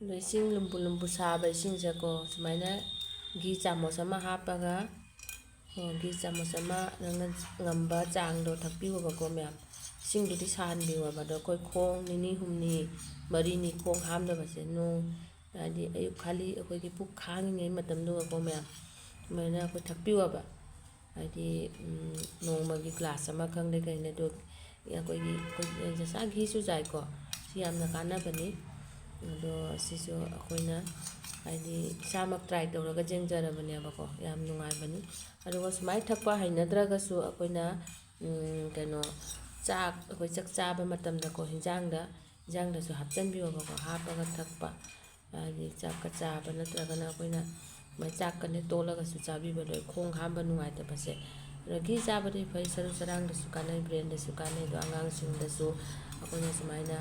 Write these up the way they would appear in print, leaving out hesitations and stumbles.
ꯑꯗꯣ ꯏꯁꯤꯡ ꯂꯨꯝꯕꯨ ꯂꯨꯝꯕꯨ ꯁꯥꯕ ꯏꯁꯤꯡꯁꯦꯀꯣ ꯁꯨꯃꯥꯏꯅ ꯘꯤ ꯆꯥꯃꯁ ꯑꯃ ꯍꯥꯞꯄꯒ ꯘꯤ ꯆꯥꯃꯁ ꯑꯃ ꯅꯪꯅ ꯉꯝꯕ ꯆꯥꯡꯗꯣ ꯊꯛꯄꯤꯌꯣꯕꯀꯣ ꯃꯌꯥꯝ ꯏꯁꯤꯡꯗꯨꯗꯤ ꯁꯥꯍꯟꯕꯤꯌꯣꯕ ꯑꯗꯣ ꯑꯩꯈꯣꯏ ꯈꯣꯡ ꯅꯤꯅꯤ ꯍꯨꯝꯅꯤ ꯃꯔꯤꯅꯤ ꯈꯣꯡ ꯍꯥꯝꯗꯕꯁꯦ ꯍꯥꯏꯗꯤ ꯑꯌꯨꯛ ꯈꯥꯂꯤ ꯑꯩꯈꯣꯏꯒꯤ ꯄꯨꯛ ꯈꯥꯡꯉꯤꯉꯩ ꯃꯇꯝꯗꯨꯒꯀꯣ ꯃꯌꯥꯝ ꯁꯨꯃꯥꯏꯅ ꯑꯩꯈꯣꯏ ꯊꯛꯄꯤꯌꯣꯕ ꯍꯥꯏꯗꯤ ꯅꯣꯡꯃꯒꯤ ꯒ꯭ꯂꯥꯁ ꯑꯃ ꯈꯪꯗꯦ ꯀꯩꯅꯦ ꯑꯗꯣ ꯑꯩꯈꯣꯏꯒꯤ ꯖꯁꯥ ꯘꯤ ꯆꯨꯖꯥꯛꯀꯣ ꯁꯤ ꯌꯥꯝꯅ ꯀꯥꯟꯅꯕꯅꯤ ꯑꯗꯣ ꯁꯤꯁꯨ ꯑꯩꯈꯣꯏꯅ ꯍꯥꯏꯗꯤ ꯏꯁꯥꯃꯛ ꯇ꯭ꯔꯥꯏ ꯇꯧꯔꯒ ꯌꯦꯡꯖꯔꯕꯅꯦꯕꯀꯣ ꯌꯥꯝ ꯅꯨꯡꯉꯥꯏꯕꯅꯤ ꯑꯗꯨꯒ ꯁꯨꯃꯥꯏꯅ ꯊꯛꯄ ꯍꯩꯅꯗ꯭ꯔꯒꯁꯨ ꯑꯩꯈꯣꯏꯅ ꯀꯩꯅꯣ ꯑꯩꯈꯣꯏ ꯆꯥꯛ ꯆꯥꯕ ꯃꯇꯝꯗꯀꯣ ꯍꯤꯟꯖꯥꯡꯗꯁꯨ ꯍꯥꯞꯆꯤꯟꯕꯤꯌꯣꯕꯀꯣ ꯍꯥꯞꯄꯒ ꯊꯛꯄ ꯍꯥꯏꯗꯤ ꯆꯥꯛꯀ ꯆꯥꯕ ꯅꯠꯇ꯭ꯔꯒꯅ ꯑꯩꯈꯣꯏꯅ ꯆꯥꯛꯀꯅꯦ ꯇꯣꯠꯂꯒꯁꯨ ꯆꯥꯕꯤꯕ ꯂꯣꯏ ꯈꯣꯡ ꯍꯥꯝꯕ ꯅꯨꯡꯉꯥꯏꯇꯕꯁꯦ ꯑꯗꯣ ꯘꯤ ꯆꯥꯕꯗꯤ ꯐꯩ ꯁꯔꯨ ꯁꯔꯥꯡꯗꯁꯨ ꯀꯥꯟꯅꯩ ꯕ꯭ꯔꯦꯟꯗꯁꯨ ꯀꯥꯟꯅꯩ ꯑꯗꯣ ꯑꯉꯥꯡꯁꯤꯡꯗꯁꯨ ꯑꯩꯈꯣꯏꯅ ꯁꯨꯃꯥꯏꯅ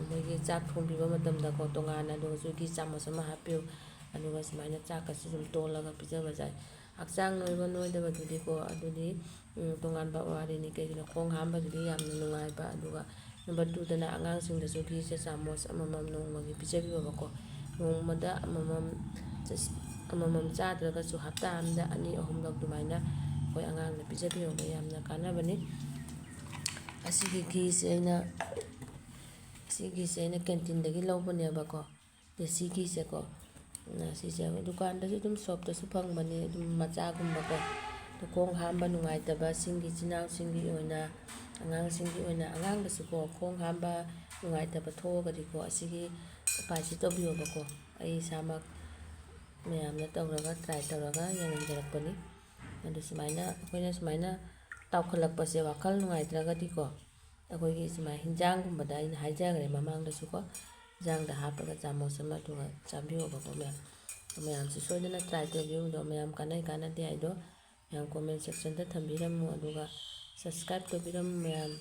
ꯃꯣꯏꯒꯤ ꯆꯥꯛ ꯊꯣꯡꯕꯤꯕ ꯃꯇꯝꯗꯀꯣ ꯇꯣꯉꯥꯟꯅ ꯑꯗꯨꯒꯁꯨ ꯘꯤ ꯆꯥꯃꯁ ꯑꯃ ꯍꯥꯞꯄꯤꯌꯨ ꯑꯗꯨꯒ ꯁꯨꯃꯥꯏꯅ ꯆꯥꯛꯀꯁꯨ ꯑꯗꯨꯝ ꯇꯣꯜꯂꯒ ꯄꯤꯖꯕ ꯌꯥꯏ ꯍꯛꯆꯥꯡ ꯅꯣꯏꯕ ꯅꯣꯏꯗꯕꯗꯨꯗꯤꯀꯣ ꯑꯗꯨꯗꯤ ꯇꯣꯉꯥꯟꯕ ꯋꯥꯔꯤꯅꯤ ꯀꯩꯒꯤꯅꯣ ꯈꯣꯡ ꯍꯥꯝꯕꯗꯨꯗꯤ ꯌꯥꯝꯅ ꯅꯨꯡꯉꯥꯏꯕ ꯑꯗꯨꯒ ꯅꯝꯕꯔ 2ꯗꯅ ꯑꯉꯥꯡꯁꯤꯡꯗꯁꯨ ꯘꯤꯁꯦ ꯆꯥꯃꯁ ꯑꯃꯃꯝ ꯅꯣꯡꯃꯒꯤ ꯄꯤꯖꯕꯤꯌꯣꯕꯀꯣ ꯅꯣꯡꯃꯗ ꯑꯃꯃꯝ ꯆꯥꯗ꯭ꯔꯒꯁꯨ ꯍꯞꯇꯥ ꯑꯃꯗ 2-3ꯂꯛ ꯑꯗꯨꯃꯥꯏꯅ ꯑꯩꯈꯣꯏ ꯑꯉꯥꯡꯗ ꯄꯤꯖꯕꯤꯌꯣꯕ ꯌꯥꯝꯅ ꯀꯥꯟꯅꯕꯅꯤ ꯑꯁꯤꯒꯤ ꯘꯤꯁꯦ ꯑꯩꯅ ꯀꯦꯟꯇꯤꯟꯗꯒꯤ ꯂꯧꯕꯅꯦꯕꯀꯣ ꯗꯦꯁꯤ ꯘꯤꯁꯦꯀꯣ ꯁꯤꯁꯦ ꯗꯨꯀꯥꯟꯗꯁꯨ ꯑꯗꯨꯝ ꯁꯣꯞꯇꯁꯨ ꯐꯪꯕꯅꯤ ꯑꯗꯨꯝ ꯃꯆꯥꯒꯨꯝꯕꯀꯣ ꯈꯣꯡ ꯍꯥꯝꯕ ꯅꯨꯡꯉꯥꯏꯇꯕꯁꯤꯡꯒꯤ ꯏꯆꯤꯟꯅꯥꯎꯁꯤꯡꯒꯤ ꯑꯣꯏꯅ ꯑꯉꯥꯡꯁꯤꯡꯒꯤ ꯑꯣꯏꯅ ꯑꯉꯥꯡꯗꯁꯨꯀꯣ ꯈꯣꯡ ꯍꯥꯝꯕ ꯅꯨꯡꯉꯥꯏꯇꯕ ꯊꯣꯛꯑꯒꯗꯤꯀꯣ ꯑꯁꯤꯒꯤ ꯎꯄꯥꯏꯁꯤ ꯇꯧꯕꯤꯌꯣꯕꯀꯣ ꯑꯩ ꯏꯁꯥꯃꯛ ꯃꯌꯥꯝꯅ ꯇꯧꯔꯒ ꯇ꯭ꯔꯥꯏ ꯇꯧꯔꯒ ꯌꯦꯡꯍꯟꯖꯔꯛꯄꯅꯤ ꯑꯗꯨ ꯁꯨꯃꯥꯏꯅ ꯑꯩꯈꯣꯏꯅ ꯁꯨꯃꯥꯏꯅ ꯇꯥꯎꯈꯠꯂꯛꯄꯁꯦ ꯋꯥꯈꯜ ꯅꯨꯡꯉꯥꯏꯇ꯭ꯔꯒꯗꯤꯀꯣ ꯑꯩꯈꯣꯏꯒꯤ ꯁꯨꯃꯥꯏꯅ ꯍꯤꯟꯖꯥꯡꯒꯨꯝꯕꯗ ꯑꯩꯅ ꯍꯥꯏꯖꯈ꯭ꯔꯦ ꯃꯃꯥꯡꯗꯁꯨꯀꯣ ꯍꯤꯟꯖꯥꯡꯗ ꯍꯥꯞꯄꯒ ꯆꯥꯃꯁ ꯑꯃ ꯑꯗꯨꯒ ꯆꯥꯕꯤꯌꯣꯕꯀꯣ ꯃꯌꯥꯝꯁꯨ ꯁꯣꯏꯗꯅ ꯇ꯭ꯔꯥꯏ ꯇꯧꯕꯤꯌꯨꯗꯣ ꯃꯌꯥꯝ ꯀꯥꯟꯅꯩ ꯀꯥꯟꯅꯗꯦ ꯍꯥꯏꯗꯣ ꯃꯌꯥꯝ ꯀꯣꯃꯦꯟ ꯁꯦꯛꯁꯟꯗ ꯊꯝꯕꯤꯔꯝꯃꯨ ꯑꯗꯨꯒ ꯁꯕꯁꯀ꯭ꯔꯥꯏꯕ ꯇꯧꯕꯤꯔꯝꯃꯨ ꯃꯌꯥꯝ